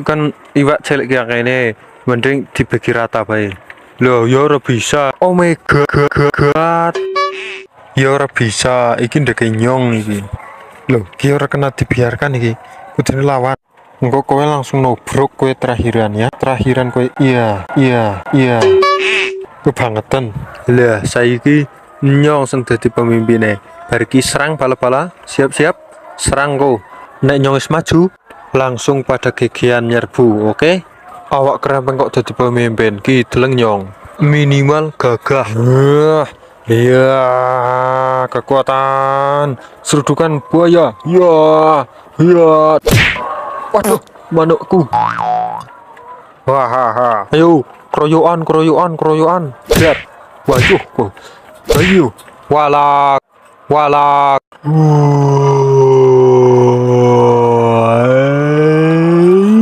Kan iwak cilik kayak ini mending dibagi rata bae. Loh, ya ora bisa. Oh my god. Ya ora bisa, iki ndek nyong iki. Loh, ki ora kena dibiarkan iki. Kudune lawan. Engko kowe langsung nobrok kowe terakhiran ya. Terakhiran kowe iya. Kebangetan. Lah, saiki nyong sing dadi pemimpinnya. Bar iki serang bala-bala, siap-siap serang kau. Nek nyong wis maju, langsung pada gegian nyerbu, oke? Awak kerempeng kok dadi pemimpin, ki deleng nyong. Minimal gagah. Iya, kekuatan serudukan buaya. Ya. Waduh, manukku. Hahaha. Ayo, keroyokan. Lihat. Waduh, ayo. Walak.